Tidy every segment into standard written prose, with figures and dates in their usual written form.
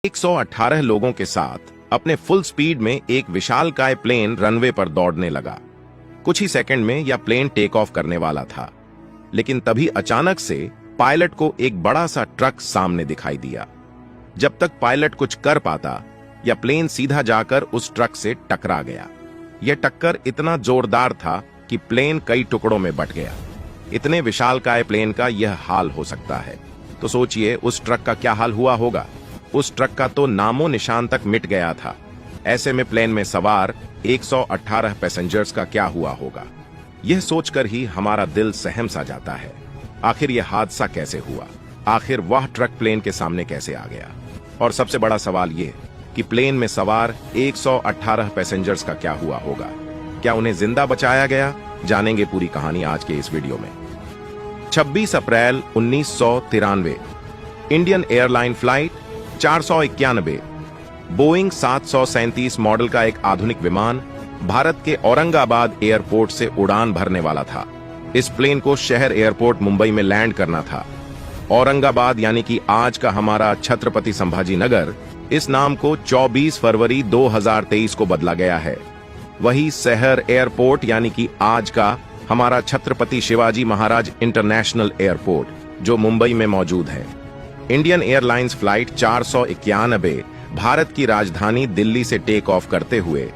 118 लोगों के साथ अपने फुल स्पीड में एक विशालकाय प्लेन रनवे पर दौड़ने लगा। कुछ ही सेकंड में यह प्लेन टेक ऑफ करने वाला था, लेकिन तभी अचानक से पायलट को एक बड़ा सा ट्रक सामने दिखाई दिया। जब तक पायलट कुछ कर पाता, यह प्लेन सीधा जाकर उस ट्रक से टकरा गया। यह टक्कर इतना जोरदार था कि प्लेन कई टुकड़ों में बट गया। इतने विशालकाय प्लेन का यह हाल हो सकता है, तो सोचिए उस ट्रक का क्या हाल हुआ होगा। उस ट्रक का तो नामो निशान तक मिट गया था। ऐसे में प्लेन में सवार 118 पैसेंजर्स का क्या हुआ होगा, यह सोचकर ही हमारा दिल सहम सा जाता है। आखिर यह हादसा कैसे हुआ? आखिर वह ट्रक प्लेन के सामने कैसे आ गया? और सबसे बड़ा सवाल यह कि प्लेन में सवार 118 पैसेंजर्स का क्या हुआ होगा? क्या उन्हें जिंदा बचाया गया? जानेंगे पूरी कहानी आज के इस वीडियो में। 26 अप्रैल 1993 Indian airline flight 491 Boeing 737 model का एक आधुनिक विमान भारत के औरंगाबाद एयरपोर्ट से उड़ान भरने वाला था। इस प्लेन को शहर एयरपोर्ट मुंबई में लैंड करना था। औरंगाबाद यानी कि आज का हमारा छत्रपति संभाजी नगर, इस नाम को 24 फरवरी 2023 को बदला गया है। वही शहर एयरपोर्ट यानी कि आज का हमारा छत्रपति शिवाजी महाराज इंटरनेशनल एयरपोर्ट, जो मुंबई में मौजूद है। इंडियन एयरलाइंस फ्लाइट 491 भारत की राजधानी दिल्ली से टेक ऑफ करते हुए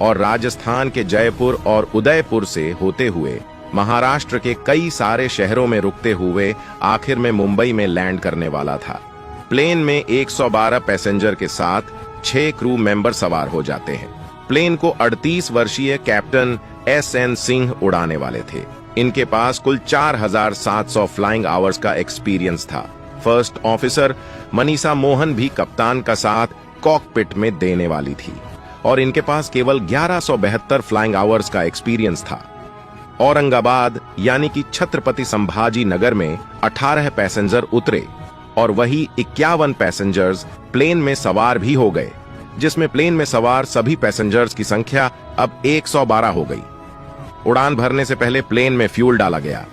और राजस्थान के जयपुर और उदयपुर से होते हुए महाराष्ट्र के कई सारे शहरों में रुकते हुए आखिर में मुंबई में लैंड करने वाला था। प्लेन में 112 पैसेंजर के साथ 6 क्रू मेंबर सवार हो जाते हैं। प्लेन को 38 वर्षीय कैप्टन SN सिंह उड़ाने वाले थे। इनके पास कुल 4700 फ्लाइंग आवर्स का एक्सपीरियंस था। फर्स्ट ऑफिसर मनीषा मोहन भी कप्तान का साथ कॉकपिट में देने वाली थी और इनके पास केवल 1172 फ्लाइंग आवर्स का एक्सपीरियंस था। औरंगाबाद यानी कि छत्रपति संभाजी नगर में 18 पैसेंजर उतरे और वही 51 पैसेंजर्स प्लेन में सवार भी हो गए, जिसमें प्लेन में सवार सभी पैसेंजर्स की संख्या अब 112 हो गई। उड़ान भरने से पहले प्लेन में फ्यूल डाला गया।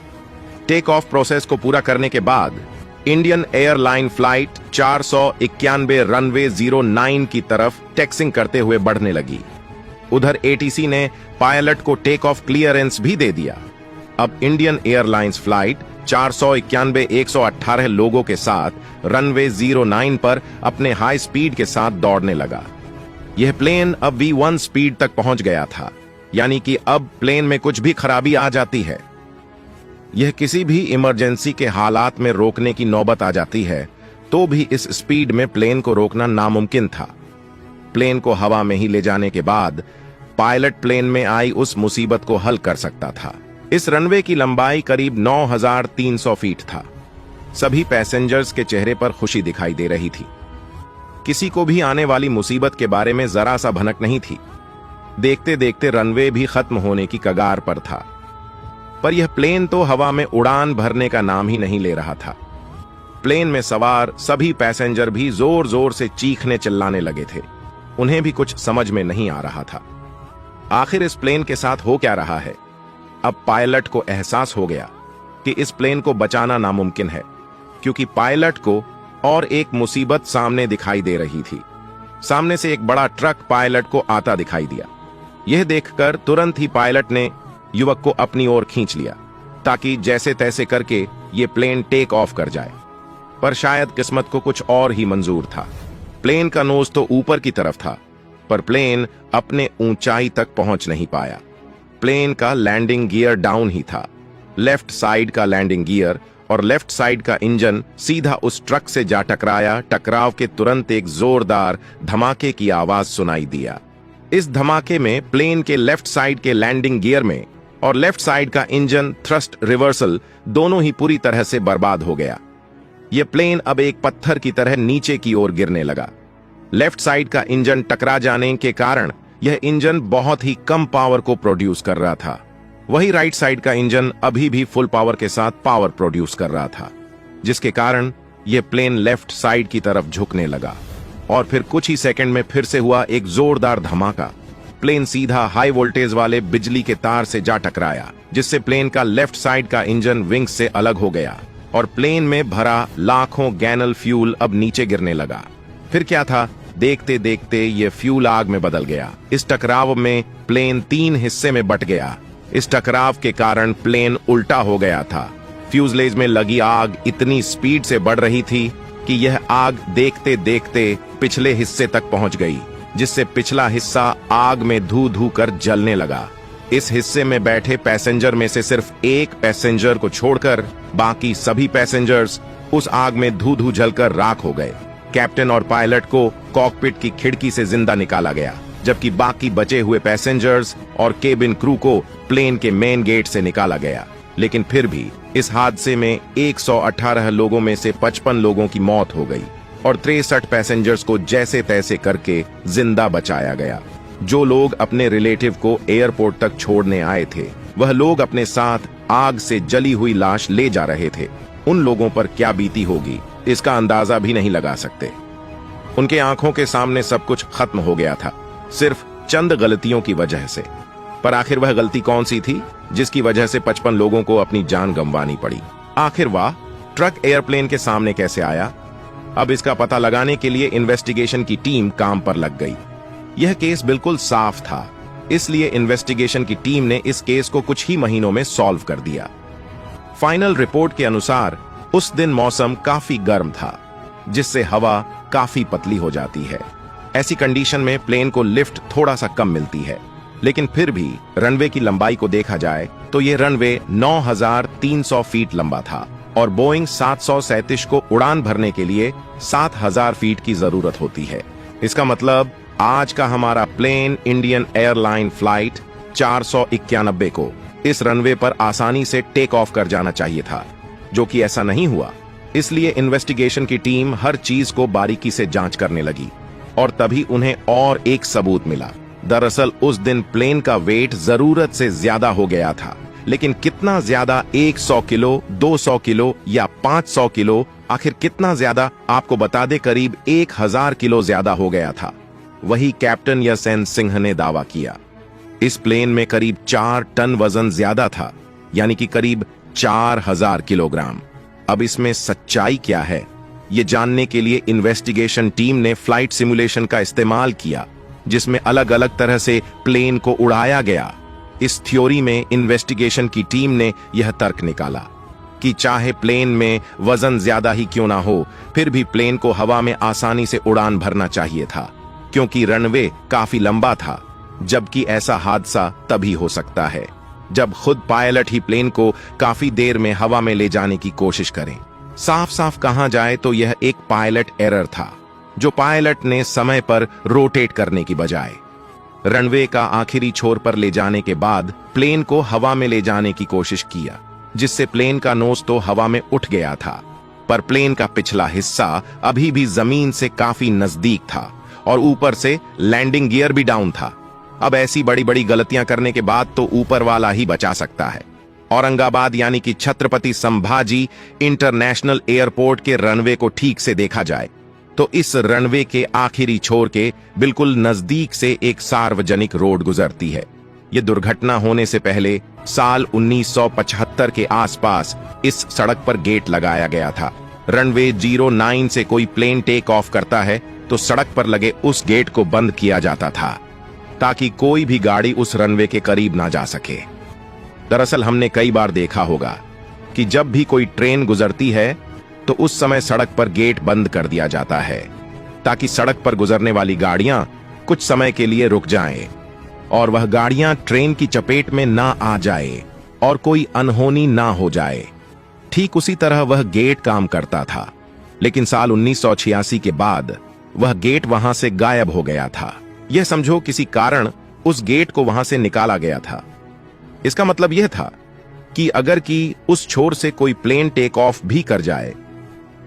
टेक ऑफ प्रोसेस को पूरा करने के बाद इंडियन एयरलाइन फ्लाइट 491 रनवे 09 की तरफ टैक्सिंग करते हुए बढ़ने लगी। उधर ATC ने पायलट को टेक ऑफ क्लियरेंस भी दे दिया। अब इंडियन एयरलाइंस फ्लाइट 491 118 लोगों के साथ रनवे 09 पर अपने हाई स्पीड के साथ दौड़ने लगा। यह प्लेन अब V1 स्पीड तक पहुंच गया था, यानी कि अब प्लेन में कुछ भी खराबी आ जाती है, यह किसी भी इमरजेंसी के हालात में रोकने की नौबत आ जाती है, तो भी इस स्पीड में प्लेन को रोकना नामुमकिन था। प्लेन को हवा में ही ले जाने के बाद पायलट प्लेन में आई उस मुसीबत को हल कर सकता था। इस रनवे की लंबाई करीब 9300 फीट था। सभी पैसेंजर्स के चेहरे पर खुशी दिखाई दे रही थी। किसी को भी आने वाली मुसीबत के बारे में जरा सा भनक नहीं थी। देखते देखते रनवे भी खत्म होने की कगार पर था, पर यह प्लेन तो हवा में उड़ान भरने का नाम ही नहीं ले रहा था। प्लेन में सवार सभी पैसेंजर भी जोर जोर से चीखने चिल्लाने लगे थे। उन्हें भी कुछ समझ में नहीं आ रहा था। आखिर इस प्लेन के साथ हो क्या रहा है? अब पायलट को एहसास हो गया कि इस प्लेन को बचाना नामुमकिन है, क्योंकि पायलट को और एक मुसीबत सामने दिखाई दे रही थी। सामने से एक बड़ा ट्रक पायलट को आता दिखाई दिया। यह देखकर तुरंत ही पायलट ने युवक को अपनी ओर खींच लिया, ताकि जैसे तैसे करके ये प्लेन टेक ऑफ कर जाए। पर शायद किस्मत को कुछ और ही मंजूर था। प्लेन का नोज तो ऊपर की तरफ था, पर प्लेन अपने ऊंचाई तक पहुंच नहीं पाया। प्लेन का लैंडिंग गियर डाउन ही था। लेफ्ट साइड का लैंडिंग गियर और लेफ्ट साइड का इंजन सीधा उस ट्रक से जा टकराया। टकराव के तुरंत एक जोरदार धमाके की आवाज सुनाई दिया। इस धमाके में प्लेन के लेफ्ट साइड के लैंडिंग गियर में और लेफ्ट साइड का इंजन थ्रस्ट रिवर्सल दोनों ही पूरी तरह से बर्बाद हो गया। यह प्लेन अब एक पत्थर की तरह नीचे की ओर गिरने लगा। लेफ्ट साइड का इंजन टकरा जाने के कारण यह इंजन बहुत ही कम पावर को प्रोड्यूस कर रहा था। वही राइट साइड का इंजन अभी भी फुल पावर के साथ पावर प्रोड्यूस कर रहा था, जिसके कारण यह प्लेन लेफ्ट साइड की तरफ झुकने लगा। और फिर कुछ ही सेकंड में फिर से हुआ एक जोरदार धमाका। प्लेन सीधा हाई वोल्टेज वाले बिजली के तार से जा टकराया, जिससे प्लेन का लेफ्ट साइड का इंजन विंग्स से अलग हो गया और प्लेन में भरा लाखों गैलन फ्यूल अब नीचे गिरने लगा। फिर क्या था, देखते देखते ये फ्यूल आग में बदल गया। इस टकराव में प्लेन 3 हिस्से में बट गया। इस टकराव के कारण प्लेन उल्टा हो गया था। फ्यूजलेज में लगी आग इतनी स्पीड से बढ़ रही थी कि यह आग देखते देखते पिछले हिस्से तक पहुंच गई, जिससे पिछला हिस्सा आग में धू धू कर जलने लगा। इस हिस्से में बैठे पैसेंजर में से सिर्फ एक पैसेंजर को छोड़कर बाकी सभी पैसेंजर्स उस आग में धू धू जलकर राख हो गए। कैप्टन और पायलट को कॉकपिट की खिड़की से जिंदा निकाला गया, जबकि बाकी बचे हुए पैसेंजर्स और केबिन क्रू को प्लेन के मेन गेट से निकाला गया। लेकिन फिर भी इस हादसे में 118 लोगों में से 55 लोगों की मौत हो गई और 63 पैसेंजर्स को जैसे तैसे करके जिंदा बचाया गया। जो लोग अपने रिलेटिव को एयरपोर्ट तक छोड़ने आए थे, वह लोग अपने साथ आग से जली हुई लाश ले जा रहे थे। उन लोगों पर क्या बीती होगी, इसका अंदाजा भी नहीं लगा सकते। उनके आंखों के सामने सब कुछ खत्म हो गया था, सिर्फ चंद गलतियों की वजह से। पर आखिर वह गलती कौन सी थी जिसकी वजह से 55 लोगों को अपनी जान गंवानी पड़ी? आखिर वह ट्रक एयरप्लेन के सामने कैसे आया? अब इसका पता लगाने के लिए इन्वेस्टिगेशन की टीम काम पर लग गई। यह केस बिल्कुल साफ था, इसलिए इन्वेस्टिगेशन की टीम ने इस केस को कुछ ही महीनों में सॉल्व कर दिया। फाइनल रिपोर्ट के अनुसार उस दिन मौसम काफी गर्म था, जिससे हवा काफी पतली हो जाती है। ऐसी कंडीशन में प्लेन को लिफ्ट थोड़ा सा कम मिलती है, लेकिन फिर भी रनवे की लंबाई को देखा जाए तो यह रनवे 9,300 फीट लंबा था और बोइंग 737 को उड़ान भरने के लिए 7,000 फीट की जरूरत होती है। इसका मतलब आज का हमारा प्लेन इंडियन एयरलाइन फ्लाइट 491 को इस रनवे पर आसानी से टेक ऑफ कर जाना चाहिए था, जो कि ऐसा नहीं हुआ। इसलिए इन्वेस्टिगेशन की टीम हर चीज को बारीकी से जांच करने लगी और तभी उन्हें और एक सबूत मिला। दरअसल उस दिन प्लेन का वेट जरूरत से ज्यादा हो गया था, लेकिन कितना ज्यादा? 100 किलो, 200 किलो या 500 किलो? आखिर कितना ज्यादा? आपको बता दे, करीब 1000 किलो ज्यादा हो गया था। वही कैप्टन यशसेन सिंह ने दावा किया। इस प्लेन में करीब 4 टन वजन ज्यादा था, यानी कि करीब 4000 किलोग्राम। अब इसमें सच्चाई क्या है, ये जानने के लिए इन्वेस्टिगेशन टीम ने फ्लाइट सिमुलेशन का इस्तेमाल किया, जिसमें अलग अलग तरह से प्लेन को उड़ाया गया। इस थ्योरी में इन्वेस्टिगेशन की टीम ने यह तर्क निकाला कि चाहे प्लेन में वजन ज्यादा ही क्यों ना हो, फिर भी प्लेन को हवा में आसानी से उड़ान भरना चाहिए था, क्योंकि रनवे काफी लंबा था। जबकि ऐसा हादसा तभी हो सकता है जब खुद पायलट ही प्लेन को काफी देर में हवा में ले जाने की कोशिश करें। साफ साफ कहा जाए तो यह एक पायलट एरर था, जो पायलट ने समय पर रोटेट करने की बजाय रनवे का आखिरी छोर पर ले जाने के बाद प्लेन को हवा में ले जाने की कोशिश किया, जिससे प्लेन का नोज तो हवा में उठ गया था, पर प्लेन का पिछला हिस्सा अभी भी जमीन से काफी नजदीक था और ऊपर से लैंडिंग गियर भी डाउन था। अब ऐसी बड़ी बड़ी गलतियां करने के बाद तो ऊपर वाला ही बचा सकता है। औरंगाबाद यानी कि छत्रपति संभाजी इंटरनेशनल एयरपोर्ट के रनवे को ठीक से देखा जाए तो इस रनवे के आखिरी छोर के बिल्कुल नजदीक से एक सार्वजनिक रोड गुजरती है। यह दुर्घटना होने से पहले साल 1975 के आसपास इस सड़क पर गेट लगाया गया था। रनवे 09 से कोई प्लेन टेक ऑफ करता है तो सड़क पर लगे उस गेट को बंद किया जाता था, ताकि कोई भी गाड़ी उस रनवे के करीब ना जा सके। दरअसल हमने कई बार देखा होगा कि जब भी कोई ट्रेन गुजरती है तो उस समय सड़क पर गेट बंद कर दिया जाता है, ताकि सड़क पर गुजरने वाली गाड़ियां कुछ समय के लिए रुक जाएं और वह गाड़ियां ट्रेन की चपेट में ना आ जाए और कोई अनहोनी ना हो जाए। ठीक उसी तरह वह गेट काम करता था, लेकिन साल 1986 के बाद वह गेट वहां से गायब हो गया था। यह समझो किसी कारण उस गेट को वहां से निकाला गया था। इसका मतलब यह था कि अगर कि उस छोर से कोई प्लेन टेक ऑफ भी कर जाए,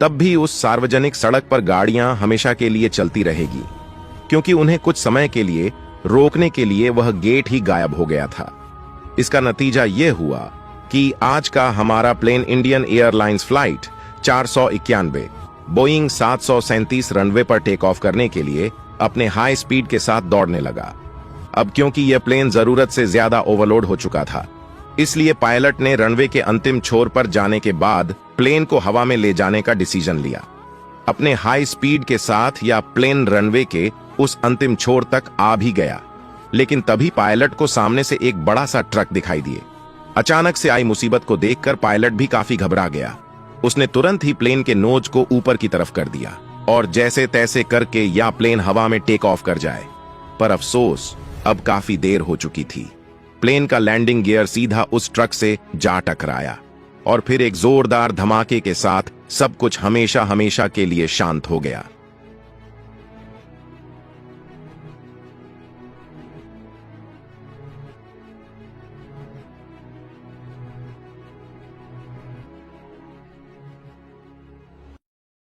तब भी उस सार्वजनिक सड़क पर गाड़ियां हमेशा के लिए चलती रहेगी, क्योंकि उन्हें कुछ समय के लिए रोकने के लिए वह गेट ही गायब हो गया था। इसका नतीजा यह हुआ कि आज का हमारा plane Indian Airlines flight 491 Boeing 737 runway पर टेक ऑफ करने के लिए अपने हाई स्पीड के साथ दौड़ने लगा। अब क्योंकि यह प्लेन जरूरत से ज्यादा ओवरलोड हो चुका था, इसलिए पायलट ने रनवे के अंतिम छोर पर जाने के बाद प्लेन को हवा में ले जाने का डिसीजन लिया। अपने हाई स्पीड के साथ या प्लेन रनवे के उस अंतिम छोर तक आ भी गया, लेकिन तभी पायलट को सामने से एक बड़ा सा ट्रक दिखाई दिए। अचानक से आई मुसीबत को देखकर पायलट भी काफी घबरा गया। उसने तुरंत ही प्लेन के नोज को ऊपर की तरफ कर दिया और जैसे तैसे करके या प्लेन हवा में टेक ऑफ कर जाए। पर अफसोस, अब काफी देर हो चुकी थी। प्लेन का लैंडिंग गियर सीधा उस ट्रक से जा टकराया और फिर एक जोरदार धमाके के साथ सब कुछ हमेशा हमेशा के लिए शांत हो गया।